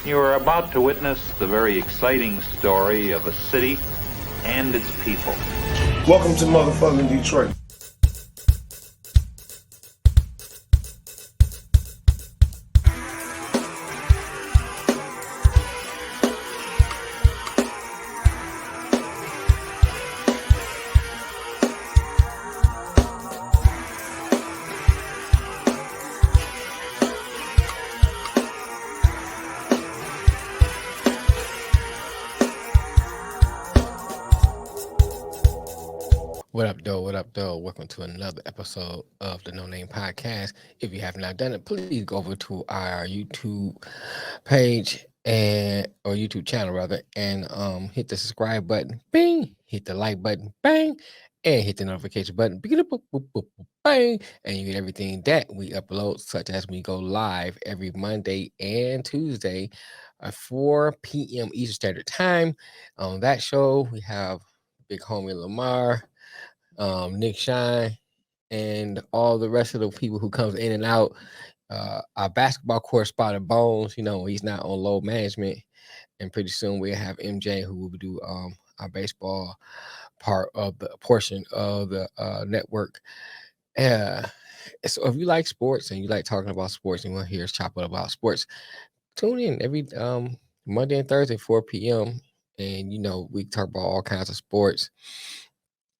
You are about to witness the very exciting story of a city and its people. Welcome to motherfucking Detroit. What up, though? What up, though? Welcome to another episode of the No Name Podcast. If you have not done it, please go over to our YouTube page or YouTube channel rather, and hit the subscribe button, bing, hit the like button, bang, and hit the notification button, bang, and you get everything that we upload, such as we go live every Monday and Tuesday at 4 p.m. Eastern Standard Time. On that show, we have big homie Lamar, Nick Shine, and all the rest of the people who comes in and out. Our basketball correspondent Bones, he's not on load management, and pretty soon we'll have MJ who will do our baseball part of the portion of the network. So if you like sports and you like talking about sports and you want to hear us chop up about sports, tune in every Monday and Thursday 4 p.m. and we talk about all kinds of sports.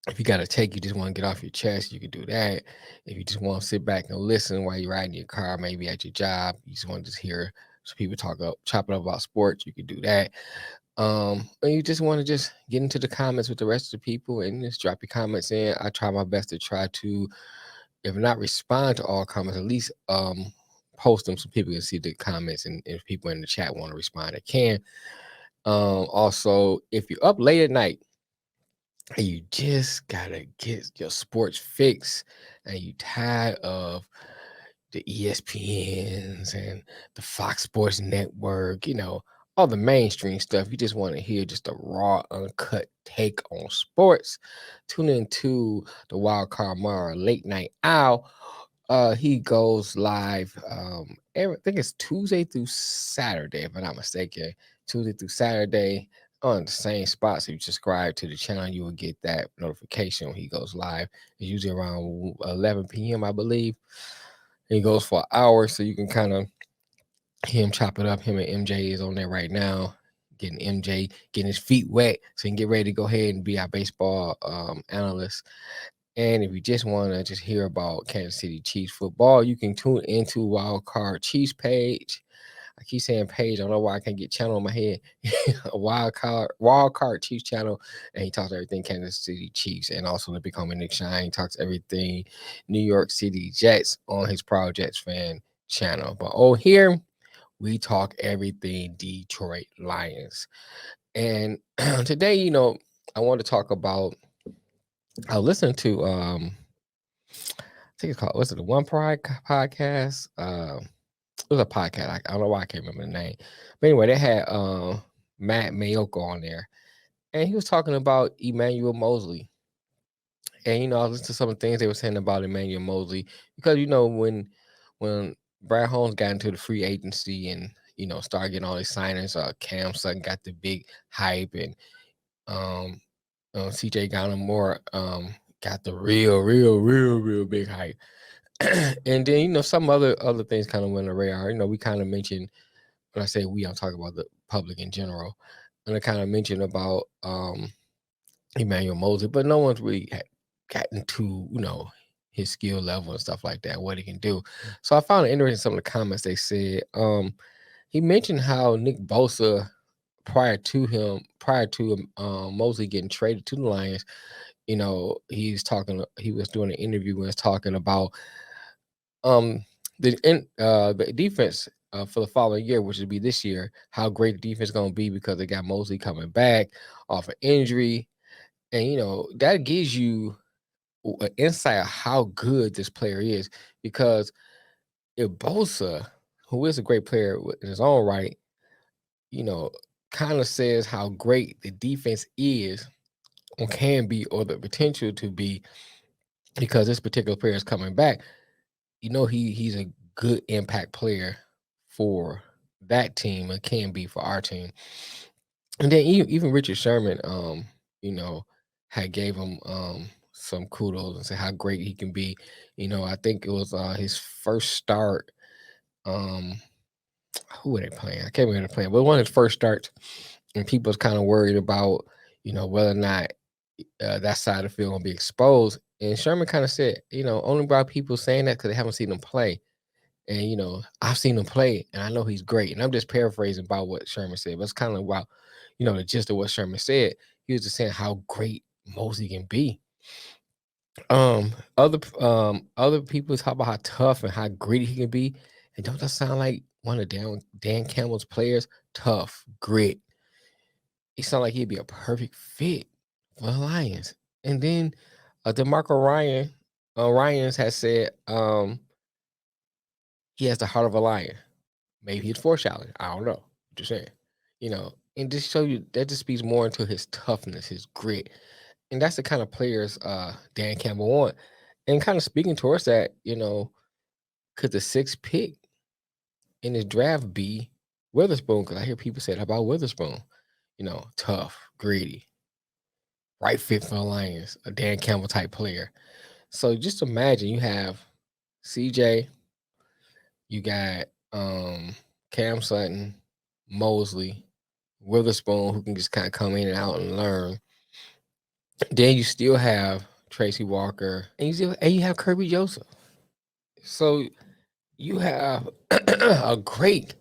If you got to you just want to get off your chest, you can do that. If you just want to sit back and listen while you're riding your car, maybe at your job, you just want to just hear some people chop it up about sports, you can do that. Or you just want to just get into the comments with the rest of the people and just drop your comments in. I try my best to try to, if not respond to all comments, at least post them so people can see the comments, and if people in the chat want to respond, they can. Also, if you're up late at night, and you just gotta get your sports fix, and you tired of the ESPNs and the Fox Sports Network, all the mainstream stuff. You just want to hear just a raw, uncut take on sports. Tune into the Wild Card Mara Late Night Owl. He goes live. I think it's Tuesday through Saturday, if I'm not mistaken. Tuesday through Saturday on the same spot. So you subscribe to the channel, you will get that notification when he goes live. It's usually around 11 p.m., I believe. He goes for an hour, so you can kind of hear him chop it up. Him and MJ is on there right now, getting MJ getting his feet wet, so he can get ready to go ahead and be our baseball analyst. And if you just want to just hear about Kansas City Chiefs football, you can tune into Wild Card Chiefs page. I keep saying page. I don't know why I can't get channel in my head. A Wild Card Chiefs channel, and he talks everything Kansas City Chiefs, and also the big homie Nick Shine talks everything New York City Jets on his Proud Jets fan channel. But here we talk everything Detroit Lions. And today, I want to talk about. I listened to I think it's called, was it the One Pride podcast? It was a podcast. I don't know why I can't remember the name. But anyway, they had Matt Mayoko on there, and he was talking about Emmanuel Moseley. And I listened to some of the things they were saying about Emmanuel Moseley, because when Brad Holmes got into the free agency and started getting all these signings, Cam Sutton got the big hype, and CJ Gallimore got the real big hype. And then some other things kind of went on the radar. We kind of mentioned, when I say we, I'm talking about the public in general, and I kind of mentioned about Emmanuel Moseley, but no one's really gotten to his skill level and stuff like that, what he can do. So I found it interesting, some of the comments they said. He mentioned how Nick Bosa, prior to Moseley getting traded to the Lions, he was doing an interview and was talking about the defense for the following year, which would be this year, how great the defense is going to be because they got Moseley coming back off an injury. And, that gives you an insight of how good this player is, because if Bosa, who is a great player in his own right, kind of says how great the defense is or can be, or the potential to be, because this particular player is coming back, he's a good impact player for that team and can be for our team. And then even Richard Sherman, you know, had gave him some kudos and said how great he can be. I think it was his first start. Um, who were they playing? I can't remember the playing, but one of his first starts, and people was kind of worried about, whether or not that side of the field gonna be exposed. And Sherman kind of said, only about people saying that because they haven't seen him play. And I've seen him play, and I know he's great. And I'm just paraphrasing about what Sherman said, but it's kind of about, the gist of what Sherman said. He was just saying how great Moseley can be. Other people talk about how tough and how gritty he can be. And don't that sound like one of Dan Campbell's players? Tough, grit. He sound like he'd be a perfect fit for the Lions. And then DeMarco Ryans has said he has the heart of a lion. Maybe he's foreshadowing. I don't know. Just saying. And just show you that just speaks more into his toughness, his grit. And that's the kind of players Dan Campbell want. And kind of speaking towards that, could the sixth pick in this draft be Witherspoon? Because I hear people say that about Witherspoon. Tough, gritty, right fit for the Lions, a Dan Campbell type player. So just imagine you have CJ, you got Cam Sutton, Moseley, Witherspoon, who can just kind of come in and out and learn. Then you still have Tracy Walker, and you have Kirby Joseph. So you have a great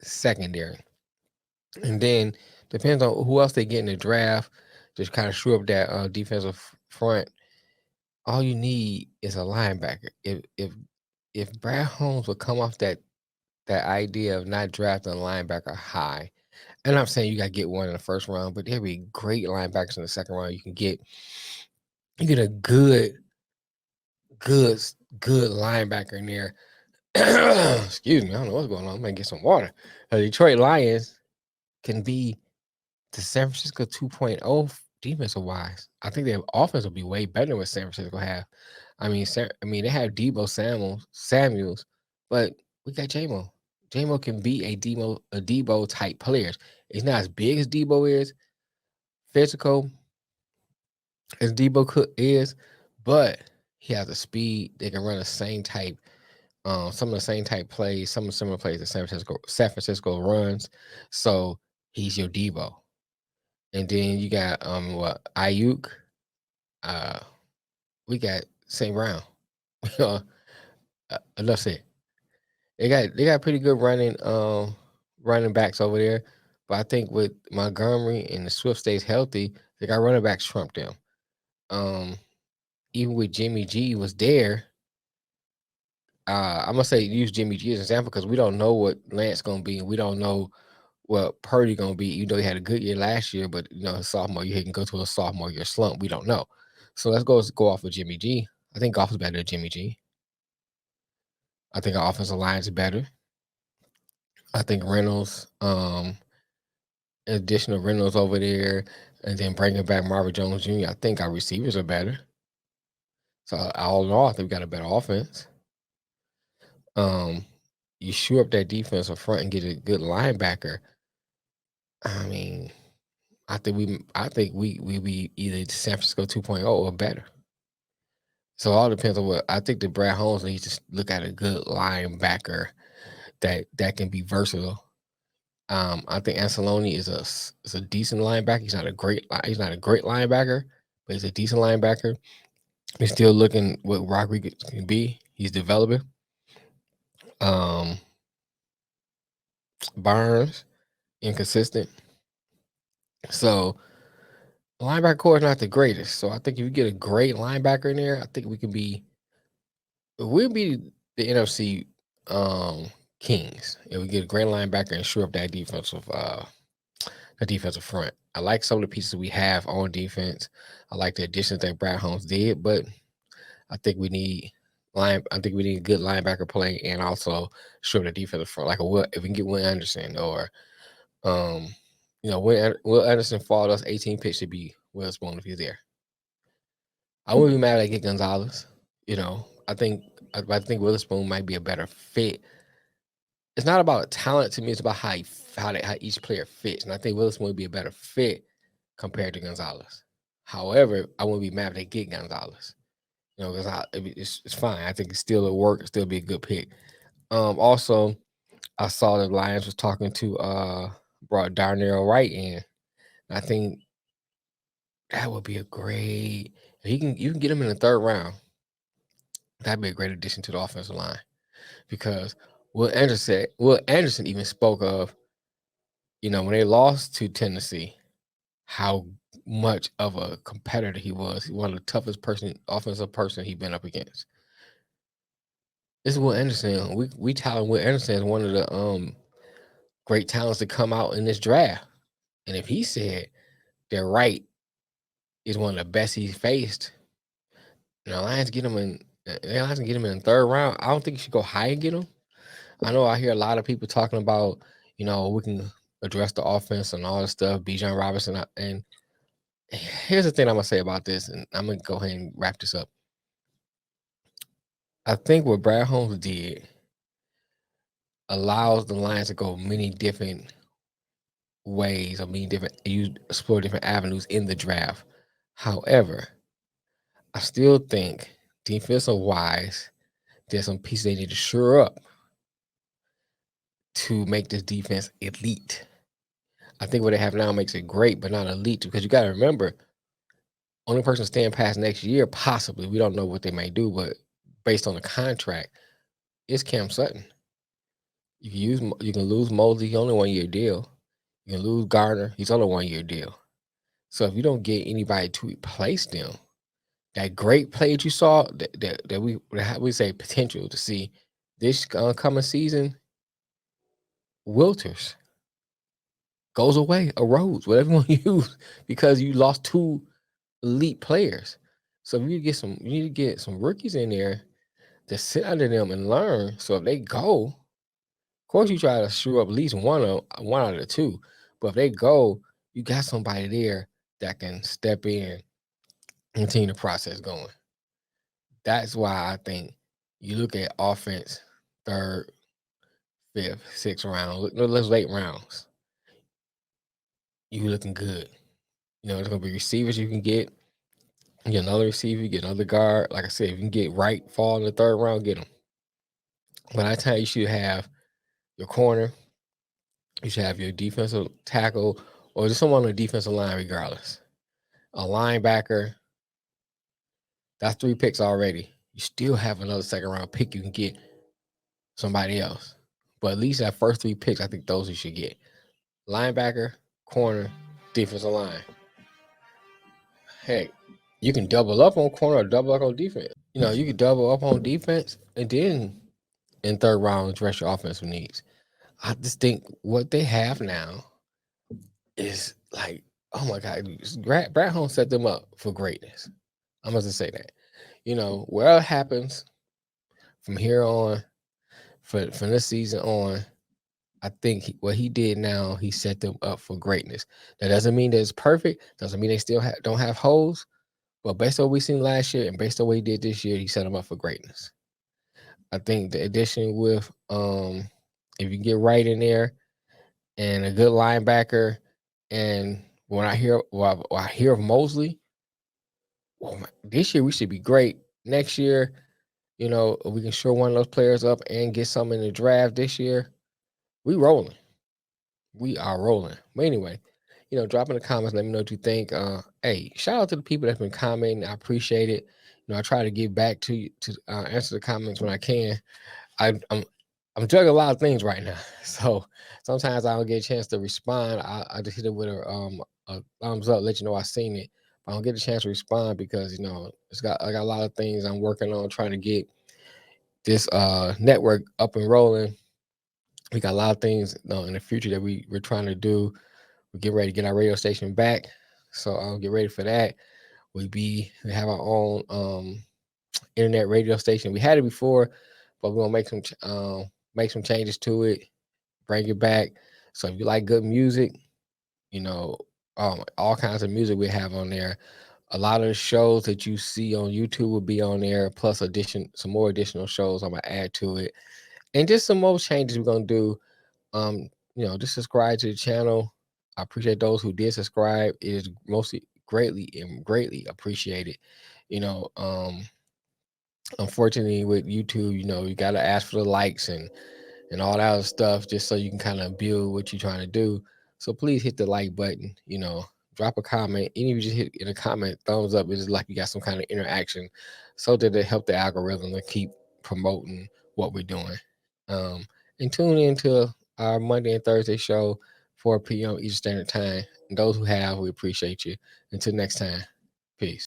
secondary. And then depends on who else they get in the draft, just kind of shore up that defensive front. All you need is a linebacker. If Brad Holmes would come off that idea of not drafting a linebacker high, and I'm saying you got to get one in the first round, but there'd be great linebackers in the second round. You get a good linebacker in there. Excuse me, I don't know what's going on. I'm gonna get some water. The Detroit Lions can be the San Francisco 2.0 defensive wise. I think their offense will be way better than what San Francisco have. I mean, they have Debo Samuels, but we got J-Mo. J-Mo can be a Debo type player. He's not as big as Debo is, physical as Debo is, but he has the speed. They can run the same type, some of the same type plays, some of the similar plays that San Francisco runs. So he's your Debo. And then you got Ayuk. We got St. Brown. Enough said. They got pretty good running backs over there. But I think with Montgomery and the Swift stays healthy, they got running backs trump them. Even with Jimmy G was there. I'm gonna say use Jimmy G as an example because we don't know what Lance gonna be, and we don't know what Purdy gonna be. He had a good year last year, but his sophomore year he can go to a sophomore year slump. We don't know. So let's go off of Jimmy G. I think golf is better than Jimmy G. I think our offensive line is better. I think Reynolds, additional Reynolds over there, and then bringing back Marvin Jones Jr. I think our receivers are better. So all in all, I think we got a better offense. You shore up that defensive front and get a good linebacker. I mean, I think we be either San Francisco 2.0 or better. So it all depends on what I think. The Brad Holmes needs to look at a good linebacker that can be versatile. I think Anceloni is a decent linebacker. He's not a great linebacker, but he's a decent linebacker. He's still looking what Rodriguez can be. He's developing. Barnes, inconsistent. So linebacker core is not the greatest. So I think if you get a great linebacker in there, I think we'll be the NFC kings. If we get a great linebacker and shore up that defensive front. I like some of the pieces we have on defense. I like the additions that Brad Holmes did, but I think we need a good linebacker play and also shore the defensive front. Like if we can get Will Anderson or Will Anderson fought us 18 picks to be Witherspoon if he's there. I wouldn't be mad at get Gonzalez. I think Witherspoon might be a better fit it's not about talent to me. It's about how each player fits, and I think Willis would be a better fit compared to Gonzalez. However, I wouldn't be mad if they get Gonzalez. Because it's fine. I think it's still a work. It'll still be a good pick. Also, I saw the Lions was talking to brought Darnell Wright in. I think that would be a great. You can get him in the third round. That'd be a great addition to the offensive line because Will Anderson even spoke of when they lost to Tennessee, how much of a competitor he was. He's one of the toughest offensive person he's been up against. This is Will Anderson. We touting Will Anderson as one of the great talents to come out in this draft. And if he said that Wright is one of the best he's faced, Lions get him in. The Lions can get him in the third round. I don't think you should go high and get him. I know I hear a lot of people talking about, we can address the offense and all this stuff. Bijan Robinson. And here's the thing I'm gonna say about this, and I'm gonna go ahead and wrap this up. I think what Brad Holmes did allows the Lions to go many different ways or explore different avenues in the draft. However, I still think defensive wise, there's some pieces they need to shore up to make this defense elite. I think what they have now makes it great, but not elite, because you got to remember, only person staying past next year, possibly, we don't know what they may do, but based on the contract, is Cam Sutton. You can lose Moseley, only 1 year deal. You can lose Gardner, he's on a 1 year deal. So if you don't get anybody to replace them, that great play that you saw that we say potential to see this coming season, Wilters goes away, erodes, whatever you want to use, because you lost 2 elite players. So you need to get some rookies in there to sit under them and learn. So if they go, of course you try to shore up at least one out of the 2. But if they go, you got somebody there that can step in and continue the process going. That's why I think you look at offense, 3rd, 5th, 6th round, let's late rounds. You looking good. There's gonna be receivers you can get. You get another receiver, get another guard. Like I said, if you can get Wright, fall in the 3rd round, get him. But I tell you, you should have your corner, you should have your defensive tackle, or just someone on the defensive line, regardless. A linebacker. That's 3 picks already. You still have another 2nd round pick. You can get somebody else. But at least that first 3 picks, I think those you should get. Linebacker, corner, defensive line. Heck, you can double up on corner or double up on defense. You can double up on defense and then in 3rd round address your offensive needs. I just think what they have now is like, oh my God, Brad Holmes set them up for greatness. I must just say that. Where it happens from here on, from this season on, I think what he did now, he set them up for greatness. That doesn't mean that it's perfect. Doesn't mean they still don't have holes. But based on what we seen last year and based on what he did this year, he set them up for greatness. I think the addition with if you get Wright in there and a good linebacker, and when I hear of Moseley, this year we should be great. Next year, we can shore one of those players up and get some in the draft this year. We rolling. We are rolling. But anyway, drop in the comments. Let me know what you think. Hey, shout out to the people that's been commenting. I appreciate it. I try to get back to you to answer the comments when I can. I'm juggling a lot of things right now, so sometimes I don't get a chance to respond. I just hit it with a thumbs up, let you know I seen it. But I don't get a chance to respond because I got a lot of things I'm working on trying to get this network up and rolling. We got a lot of things in the future that we're trying to do. We're getting ready to get our radio station back, so I'll get ready for that. We have our own internet radio station. We had it before, but we're gonna make some changes to it, bring it back. So if you like good music, all kinds of music we have on there. A lot of the shows that you see on YouTube will be on there, plus some more additional shows I'm gonna add to it. And just some more changes we're gonna do. Just subscribe to the channel. I appreciate those who did subscribe. It is mostly greatly appreciated. You know, unfortunately with YouTube, you gotta ask for the likes and all that other stuff just so you can kind of build what you're trying to do. So please hit the like button, drop a comment. Even if you just hit in a comment, thumbs up, it's like you got some kind of interaction so that it help the algorithm to keep promoting what we're doing. And tune into our Monday and Thursday show, 4 p.m. Eastern Standard Time. And those who have, we appreciate you. Until next time, peace.